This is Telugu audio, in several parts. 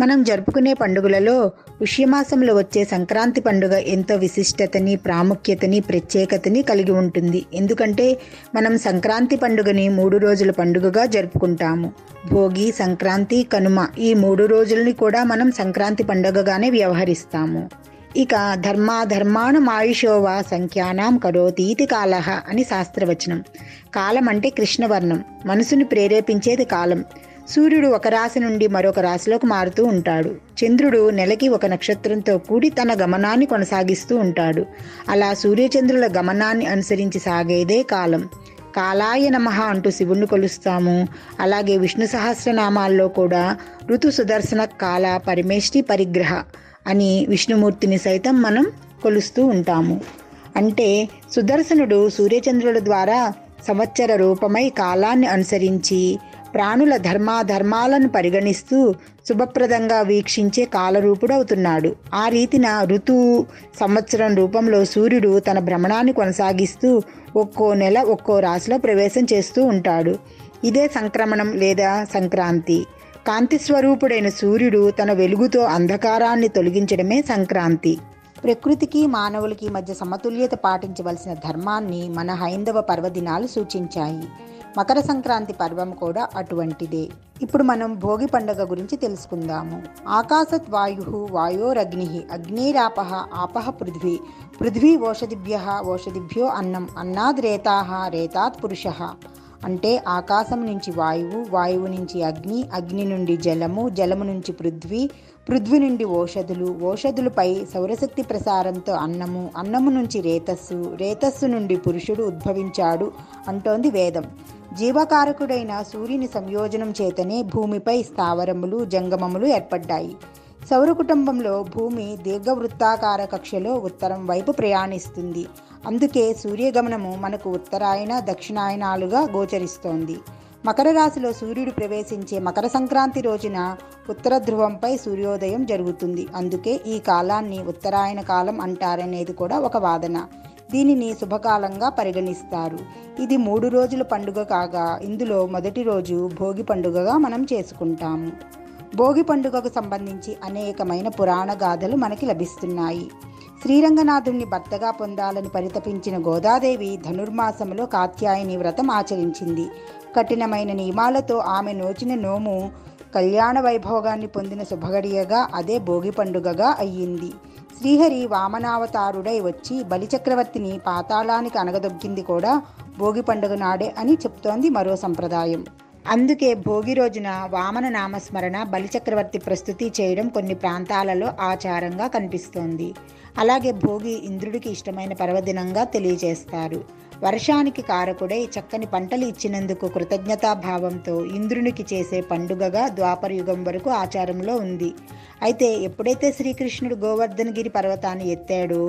మనం జరుపుకునే పండుగలలో పుష్యమాసంలో వచ్చే సంక్రాంతి పండుగ ఎంతో విశిష్టతని, ప్రాముఖ్యతని, ప్రత్యేకతని కలిగి ఉంటుంది. ఎందుకంటే మనం సంక్రాంతి పండుగని 3 రోజుల పండుగగా జరుపుకుంటాము. భోగి, సంక్రాంతి, కనుమ ఈ 3 రోజులని కూడా మనం సంక్రాంతి పండుగగానే వ్యవహరిస్తాము. ఇక ధర్మాణమాయుషోవా సంఖ్యానాం కరోతీతి కాలః అని శాస్త్రవచనం. కాలం అంటే కృష్ణవర్ణం, మనసుని ప్రేరేపించేది కాలం. సూర్యుడు ఒక రాశి నుండి మరొక రాశిలోకి మారుతూ ఉంటాడు. చంద్రుడు నెలకి ఒక నక్షత్రంతో కూడి తన గమనాన్ని కొనసాగిస్తూ ఉంటాడు. అలా సూర్యచంద్రుల గమనాన్ని అనుసరించి సాగేదే కాలం. కాలాయ నమః అంటూ శివుణ్ణి కొలుస్తాము. అలాగే విష్ణు సహస్రనామాల్లో కూడా ఋతు సుదర్శన కాల పరిమేష్టి పరిగ్రహ అని విష్ణుమూర్తిని సైతం మనం కొలుస్తూ ఉంటాము. అంటే సుదర్శనుడు సూర్యచంద్రుల ద్వారా సంవత్సర రూపమై కాలాన్ని అనుసరించి ప్రాణుల ధర్మాలను పరిగణిస్తూ శుభప్రదంగా వీక్షించే కాలరూపుడు అవుతున్నాడు. ఆ రీతిన ఋతువు సంవత్సరం రూపంలో సూర్యుడు తన భ్రమణాన్ని కొనసాగిస్తూ ఒక్కో నెల ఒక్కో రాశిలో ప్రవేశం చేస్తూ ఉంటాడు. ఇదే సంక్రమణం లేదా సంక్రాంతి. కాంతి స్వరూపుడైన సూర్యుడు తన వెలుగుతో అంధకారాన్ని తొలగించడమే సంక్రాంతి. ప్రకృతికి మానవులకి మధ్య సమతుల్యత పాటించవలసిన ధర్మాన్ని మన హైందవ పర్వదినాలు సూచించాయి. మకర సంక్రాంతి పర్వం కూడా అటువంటిదే. ఇప్పుడు మనం భోగి పండుగ గురించి తెలుసుకుందాము. ఆకాశత్ వాయు వాయోరగ్ని అగ్నిరాపః ఆపః పృథ్వీ పృథ్వీ ఓషధిభ్యో అన్నం అన్నాద్ రేతాః రేతాత్ పురుషః. అంటే ఆకాశం నుంచి వాయువు, వాయువు నుంచి అగ్ని, అగ్ని నుండి జలము, జలము నుంచి పృథ్వీ, పృథ్వీ నుండి ఓషధులు, ఓషధులపై సౌరశక్తి ప్రసారంతో అన్నము, అన్నము నుంచి రేతస్సు, రేతస్సు నుండి పురుషుడు ఉద్భవించాడు అంటోంది వేదం. జీవకారకుడైన సూర్యుని సంయోజనం చేతనే భూమిపై స్థావరములు, జంగమములు ఏర్పడ్డాయి. సౌర కుటుంబంలో భూమి దీర్ఘవృత్తాకార కక్షలో ఉత్తరం వైపు ప్రయాణిస్తుంది. అందుకే సూర్యగమనము మనకు ఉత్తరాయణ, దక్షిణాయనాలుగా గోచరిస్తోంది. మకర రాశిలో సూర్యుడు ప్రవేశించే మకర సంక్రాంతి రోజున ఉత్తర ధ్రువంపై సూర్యోదయం జరుగుతుంది. అందుకే ఈ కాలాన్ని ఉత్తరాయణ కాలం అంటారనేది కూడా ఒక వాదన. దీనిని శుభకాలంగా పరిగణిస్తారు. ఇది 3 రోజుల పండుగ కాగా ఇందులో మొదటి రోజు భోగి పండుగగా మనం చేసుకుంటాము. భోగి పండుగకు సంబంధించి అనేకమైన పురాణ గాథలు మనకి లభిస్తున్నాయి. శ్రీరంగనాథుణ్ణి భర్తగా పొందాలని పరితపించిన గోదాదేవి ధనుర్మాసంలో కాత్యాయని వ్రతం ఆచరించింది. కఠినమైన నియమాలతో ఆమె నోచిన నోము కళ్యాణ వైభోగాన్ని పొందిన శుభగడియగా అదే భోగి పండుగగా అయ్యింది. శ్రీహరి వామనావతారుడై వచ్చి బలిచక్రవర్తిని పాతాళానికి అనగదొక్కింది కూడా భోగి పండుగ నాడే అని చెప్తోంది మరో సంప్రదాయం. అందుకే భోగి రోజున వామన నామస్మరణ, బలిచక్రవర్తి ప్రస్తుతి చేయడం కొన్ని ప్రాంతాలలో ఆచారంగా కనిపిస్తోంది. అలాగే భోగి ఇంద్రుడికి ఇష్టమైన పర్వదినంగా తెలియజేస్తారు. వర్షానికి కారకుడై చక్కని పంటలు ఇచ్చినందుకు కృతజ్ఞతాభావంతో ఇంద్రునికి చేసే పండుగగా ద్వాపర యుగం వరకు ఆచారంలో ఉంది. అయితే ఎప్పుడైతే శ్రీకృష్ణుడు గోవర్ధనగిరి పర్వతాన్ని ఎత్తాడో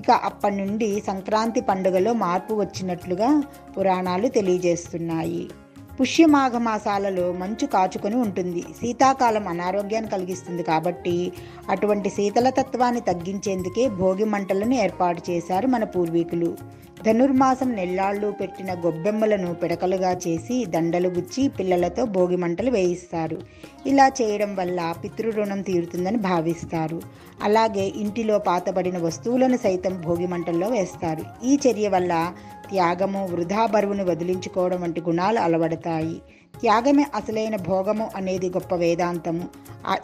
ఇక అప్పటి నుండి సంక్రాంతి పండుగలో మార్పు వచ్చినట్లుగా పురాణాలు తెలియజేస్తున్నాయి. పుష్యమాఘ మాసాలలో మంచు కాచుకొని ఉంటుంది. శీతాకాలం అనారోగ్యాన్ని కలిగిస్తుంది కాబట్టి అటువంటి శీతలతత్వాన్ని తగ్గించేందుకే భోగి మంటలను ఏర్పాటు చేశారు మన పూర్వీకులు. ధనుర్మాసం నెల్లాళ్ళు పెట్టిన గొబ్బెమ్మలను పిడకలుగా చేసి దండలు గుచ్చి పిల్లలతో భోగి మంటలు వేయిస్తారు. ఇలా చేయడం వల్ల పితృరుణం తీరుతుందని భావిస్తారు. అలాగే ఇంటిలో పాతబడిన వస్తువులను సైతం భోగి మంటల్లో వేస్తారు. ఈ చర్య వల్ల త్యాగము, వృధా బరువును వదిలించుకోవడం వంటి గుణాలు అలవడతాయి. త్యాగమే అసలైన భోగము అనేది గొప్ప వేదాంతము.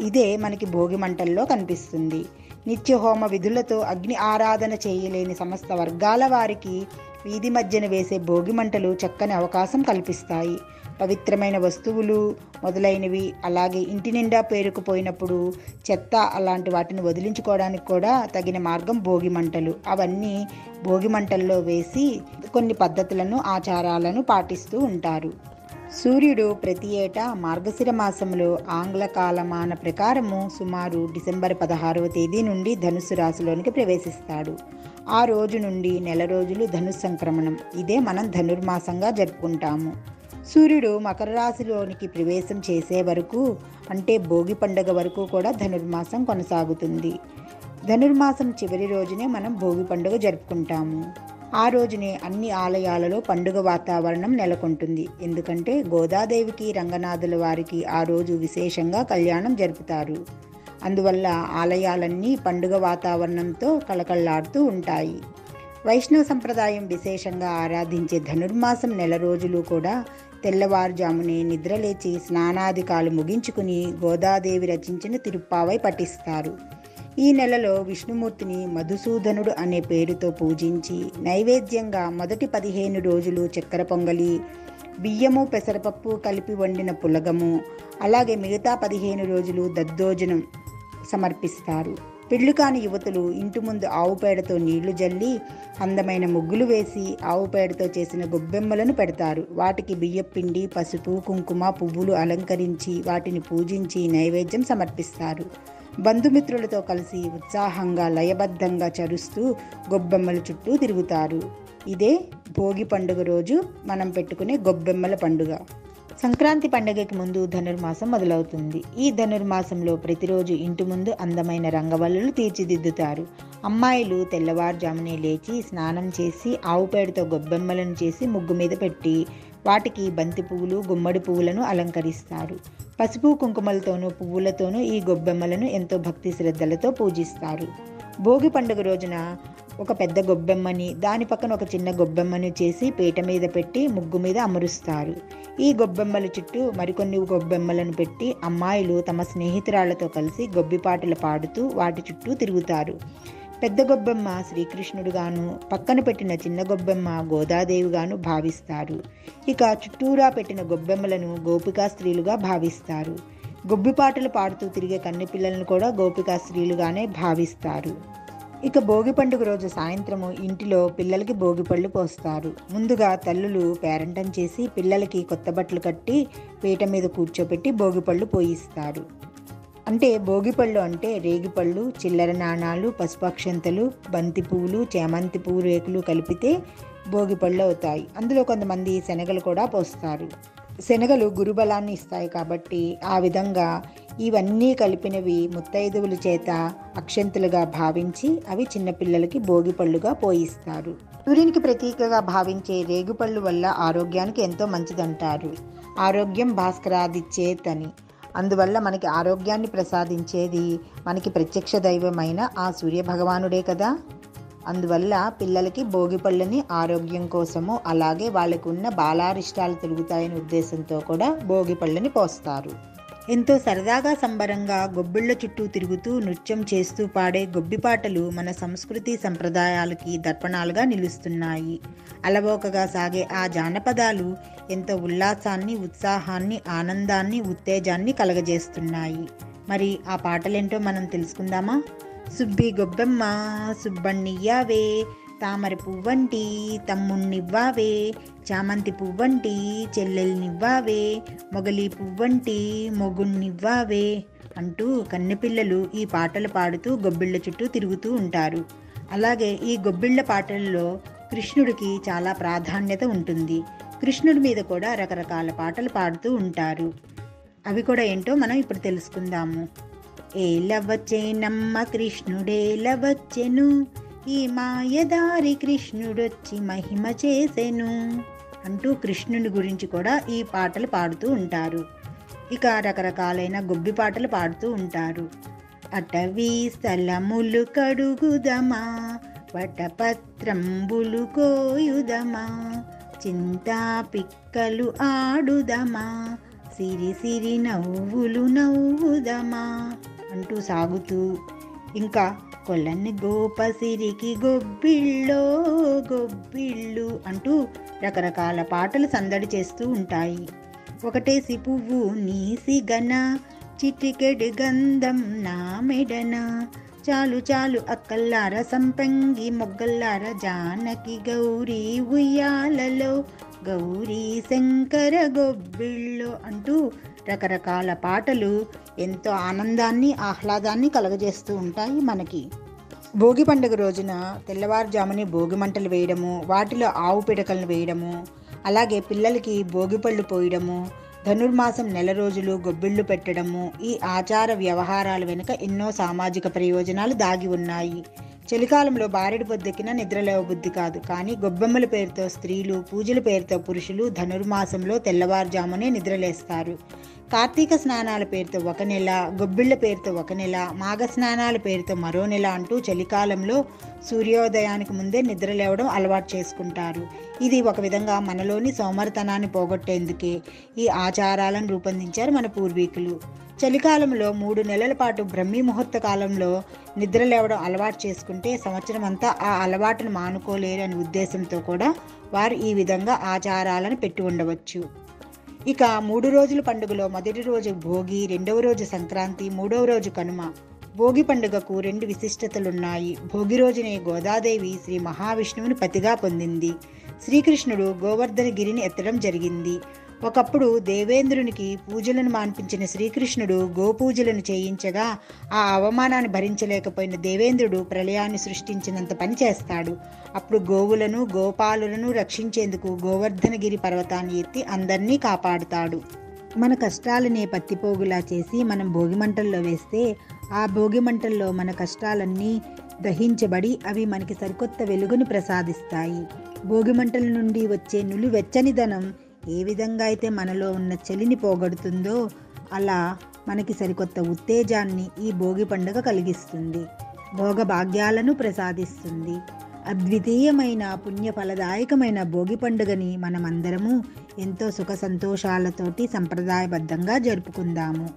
ఇదే మనకి భోగి మంటల్లో కనిపిస్తుంది. నిత్య హోమ విధులతో అగ్ని ఆరాధన చేయలేని సమస్త వర్గాల వారికి వీధి మధ్యన వేసే భోగి మంటలు చక్కని అవకాశం కల్పిస్తాయి. పవిత్రమైన వస్తువులు మొదలైనవి, అలాగే ఇంటి నిండా పేరుకుపోయినప్పుడు చెత్త అలాంటి వాటిని వదిలించుకోవడానికి కూడా తగిన మార్గం భోగి మంటలు. అవన్నీ భోగి మంటల్లో వేసి కొన్ని పద్ధతులను, ఆచారాలను పాటిస్తూ ఉంటారు. సూర్యుడు ప్రతి ఏటా మార్గశిర మాసంలో ఆంగ్ల కాలమాన ప్రకారము సుమారు డిసెంబర్ 16వ తేదీ నుండి ధనుస్సు రాశిలోనికి ప్రవేశిస్తాడు. ఆ రోజు నుండి నెల రోజులు ధనుస్సు సంక్రమణం. ఇదే మనం ధనుర్మాసంగా జరుపుకుంటాము. సూర్యుడు మకర రాశిలోనికి ప్రవేశం చేసే వరకు, అంటే భోగి పండుగ వరకు కూడా ధనుర్మాసం కొనసాగుతుంది. ధనుర్మాసం చివరి రోజునే మనం భోగి పండుగ జరుపుకుంటాము. ఆ రోజునే అన్ని ఆలయాలలో పండుగ వాతావరణం నెలకొంటుంది. ఎందుకంటే గోదాదేవికి, రంగనాథుల వారికి ఆ రోజు విశేషంగా కళ్యాణం జరుపుతారు. అందువల్ల ఆలయాలన్నీ పండుగ వాతావరణంతో కళకళలాడుతూ ఉంటాయి. వైష్ణవ సంప్రదాయం విశేషంగా ఆరాధించే ధనుర్మాసం నెల రోజులు కూడా తెల్లవారుజామునే నిద్రలేచి స్నానాధికాలు ముగించుకుని గోదాదేవి రచించిన తిరుప్పావై పఠిస్తారు. ఈ నెలలో విష్ణుమూర్తిని మధుసూదనుడు అనే పేరుతో పూజించి నైవేద్యంగా మొదటి 15 రోజులు చక్కెర పొంగలి, బియ్యము పెసరపప్పు కలిపి వండిన పులగము, అలాగే మిగతా 15 రోజులు దద్దోజనం సమర్పిస్తారు. పెళ్లి కాని యువతులు ఇంటి ముందు ఆవు పేడతో నీళ్లు జల్లి అందమైన ముగ్గులు వేసి ఆవు పేడతో చేసిన గొబ్బెమ్మలను పెడతారు. వాటికి బియ్యపిండి, పసుపు, కుంకుమ, పువ్వులు అలంకరించి వాటిని పూజించి నైవేద్యం సమర్పిస్తారు. బంధుమిత్రులతో కలిసి ఉత్సాహంగా లయబద్ధంగా చరుస్తూ గొబ్బెమ్మల చుట్టూ తిరుగుతారు. ఇదే భోగి పండుగ రోజు మనం పెట్టుకునే గొబ్బెమ్మల పండుగ. సంక్రాంతి పండుగకి ముందు ధనుర్మాసం మొదలవుతుంది. ఈ ధనుర్మాసంలో ప్రతిరోజు ఇంటి ముందు అందమైన రంగవల్లులు తీర్చిదిద్దుతారు. అమ్మాయిలు తెల్లవారుజామునే లేచి స్నానం చేసి ఆవు పేడతో గొబ్బెమ్మలను చేసి ముగ్గు మీద పెట్టి వాటికి బంతి పువ్వులు, గుమ్మడి పువ్వులను అలంకరిస్తారు. పసుపు కుంకుమలతోనూ పువ్వులతోనూ ఈ గొబ్బెమ్మలను ఎంతో భక్తి శ్రద్ధలతో పూజిస్తారు. భోగి పండుగ రోజున ఒక పెద్ద గొబ్బెమ్మని, దాని పక్కన ఒక చిన్న గొబ్బెమ్మను చేసి పీట మీద పెట్టి ముగ్గు మీద అమరుస్తారు. ఈ గొబ్బెమ్మల చుట్టూ మరికొన్ని గొబ్బెమ్మలను పెట్టి అమ్మాయిలు తమ స్నేహితురాళ్లతో కలిసి గొబ్బిపాటలు పాడుతూ వాటి చుట్టూ తిరుగుతారు. పెద్ద గొబ్బెమ్మ శ్రీకృష్ణుడుగాను, పక్కన పెట్టిన చిన్న గొబ్బెమ్మ గోదాదేవిగాను భావిస్తారు. ఇక చుట్టూరా పెట్టిన గొబ్బెమ్మలను గోపికా స్త్రీలుగా భావిస్తారు. గొబ్బిపాటలు పాడుతూ తిరిగే కన్నెపిల్లలను కూడా గోపికా స్త్రీలుగానే భావిస్తారు. ఇక భోగి పండుగ రోజు సాయంత్రము ఇంటిలో పిల్లలకి భోగిపళ్ళు పోస్తారు. ముందుగా తల్లులు పేరంటం చేసి పిల్లలకి కొత్త బట్టలు కట్టి పీట మీద కూర్చోబెట్టి భోగిపళ్ళు పోయిస్తారు. అంటే భోగిపళ్ళు అంటే రేగిపళ్ళు, చిల్లర నాణాలు, పసుపు అక్షంతలు, బంతి పువ్వులు, చేమంతి పువ్వు రేకులు కలిపితే భోగిపళ్ళు అవుతాయి. అందులో కొంతమంది శనగలు కూడా పోస్తారు. శనగలు గురుబలాన్ని ఇస్తాయి కాబట్టి ఆ విధంగా ఇవన్నీ కలిపినవి ముత్తైదువుల చేత అక్షంతులుగా భావించి అవి చిన్నపిల్లలకి భోగిపళ్ళుగా పోయిస్తారు. సూర్యునికి ప్రతీకగా భావించే రేగుపళ్ళు వల్ల ఆరోగ్యానికి ఎంతో మంచిదంటారు. ఆరోగ్యం భాస్కరాదిచ్చేత్ అని. అందువల్ల మనకి ఆరోగ్యాన్ని ప్రసాదించేది మనకి ప్రత్యక్ష దైవమైన ఆ సూర్య భగవానుడే కదా. అందువల్ల పిల్లలకి భోగిపళ్ళని ఆరోగ్యం కోసము, అలాగే వాళ్ళకు ఉన్న బాలారిష్టాలు తొలుగుతాయనే ఉద్దేశంతో కూడా భోగిపళ్ళని పోస్తారు. ఎంతో సరదాగా సంబరంగా గొబ్బిళ్ళ చుట్టూ తిరుగుతూ నృత్యం చేస్తూ పాడే గొబ్బిపాటలు మన సంస్కృతి సంప్రదాయాలకి దర్పణాలుగా నిలుస్తున్నాయి. అలవోకగా సాగే ఆ జానపదాలు ఎంతో ఉల్లాసాన్ని, ఉత్సాహాన్ని, ఆనందాన్ని, ఉత్తేజాన్ని కలగజేస్తున్నాయి. మరి ఆ పాటలేంటో మనం తెలుసుకుందామా? సుబ్బి గొబ్బెమ్మ సుబ్బణ్ణియ్యావే, తామర పువ్వంటి తమ్ముణ్ణివ్వావే, చామంతి పువ్వంటి చెల్లెల్నివ్వావే, మొగలి పువ్వంటి మొగుణ్ణివ్వావే అంటూ కన్నెపిల్లలు ఈ పాటలు పాడుతూ గొబ్బిళ్ళ చుట్టూ తిరుగుతూ ఉంటారు. అలాగే ఈ గొబ్బిళ్ళ పాటల్లో కృష్ణుడికి చాలా ప్రాధాన్యత ఉంటుంది. కృష్ణుడి మీద కూడా రకరకాల పాటలు పాడుతూ ఉంటారు. అవి కూడా ఏంటో మనం ఇప్పుడు తెలుసుకుందాము. ఏలవచ్చేనమ్మ కృష్ణుడేలవచ్చెను, ఈ మాయదారి కృష్ణుడొచ్చి మహిమ చేసెను అంటూ కృష్ణుని గురించి కూడా ఈ పాటలు పాడుతూ ఉంటారు. ఇక రకరకాలైన గొబ్బి పాటలు పాడుతూ ఉంటారు. అటవీ స్థలములు కడుగుదమా, వటపత్రంబులు కోయుదమా, చింతా పిక్కలు ఆడుదమా, సిరి సిరి నవ్వులు నవ్వుదమా అంటూ సాగుతూ, ఇంకా కొలని గోపసిరికి గొబ్బిళ్ళో గొబ్బిళ్ళు అంటూ రకరకాల పాటలు సందడి చేస్తూ ఉంటాయి. ఒకటేసి పువ్వు నీసి గన, చిటికెడు గంధం నా మెడన, చాలు చాలు అక్కల్లార సంపంగి మొగ్గల్లార జానకి గౌరీ ఉయ్యాలలో, గౌరీ శంకర గొబ్బిళ్ళు అంటూ రకరకాల పాటలు ఎంతో ఆనందాన్ని, ఆహ్లాదాన్ని కలగజేస్తూ ఉంటాయి మనకి. భోగి పండుగ రోజున తెల్లవారుజాముని భోగి మంటలు వేయడము, వాటిలో ఆవు పిడకలను వేయడము, అలాగే పిల్లలకి భోగిపళ్ళు పోయడము, ధనుర్మాసం నెల రోజులు గొబ్బిళ్ళు పెట్టడము, ఈ ఆచార వ్యవహారాల వెనుక ఎన్నో సామాజిక ప్రయోజనాలు దాగి ఉన్నాయి. చలికాలంలో బారెడు పొద్దెక్కిన నిద్రలేవ బుద్ధి కాదు, కానీ గొబ్బెమ్మల పేరుతో స్త్రీలు, పూజల పేరుతో పురుషులు ధనుర్మాసంలో తెల్లవారుజామునే నిద్రలేస్తారు. కార్తీక స్నానాల పేరుతో ఒక నెల, గొబ్బిళ్ల పేరుతో ఒక నెల, మాఘ స్నానాల పేరుతో మరో నెల అంటూ చలికాలంలో సూర్యోదయానికి ముందే నిద్ర లేవడం అలవాటు చేసుకుంటారు. ఇది ఒక విధంగా మనలోని సోమరితనాన్ని పోగొట్టేందుకే ఈ ఆచారాలను రూపొందించారు మన పూర్వీకులు. చలికాలంలో 3 నెలల పాటు బ్రహ్మీ ముహూర్త కాలంలో నిద్ర లేవడం అలవాటు చేసుకుంటే సంవత్సరం అంతా ఆ అలవాటును మానుకోలేరు అనే ఉద్దేశంతో కూడా వారు ఈ విధంగా ఆచారాలను పెట్టి ఉండవచ్చు. ఇక 3 రోజుల పండుగలో మొదటి రోజు భోగి, రెండవ రోజు సంక్రాంతి, మూడవ రోజు కనుమ. భోగి పండుగకు 2 విశిష్టతలున్నాయి. భోగి రోజునే గోదాదేవి శ్రీ మహావిష్ణువుని పతిగా పొందింది. శ్రీకృష్ణుడు గోవర్ధనగిరిని ఎత్తడం జరిగింది. ఒకప్పుడు దేవేంద్రునికి పూజలను మాన్పించిన శ్రీకృష్ణుడు గోపూజలను చేయించగా ఆ అవమానాన్ని భరించలేకపోయిన దేవేంద్రుడు ప్రళయాన్ని సృష్టించినంత పని చేస్తాడు. అప్పుడు గోవులను, గోపాలులను రక్షించేందుకు గోవర్ధనగిరి పర్వతాన్ని ఎత్తి అందరినీ కాపాడుతాడు. మన కష్టాలనే పత్తిపోగులా చేసి మనం భోగిమంటల్లో వేస్తే ఆ భోగిమంటల్లో మన కష్టాలన్నీ దహించబడి అవి మనకి సరికొత్త వెలుగుని ప్రసాదిస్తాయి. భోగిమంటల నుండి వచ్చే నులివెచ్చనిదనం ఏ విధంగా అయితే మనలో ఉన్న చలిని పోగొడుతుందో అలా మనకి సరికొత్త ఉత్తేజాన్ని ఈ భోగి పండుగ కలిగిస్తుంది. భోగభాగ్యాలను ప్రసాదిస్తుంది. అద్వితీయమైన పుణ్యఫలదాయకమైన భోగి పండుగని మనమందరము ఎంతో సుఖ సంతోషాలతోటి సంప్రదాయబద్ధంగా జరుపుకుందాము.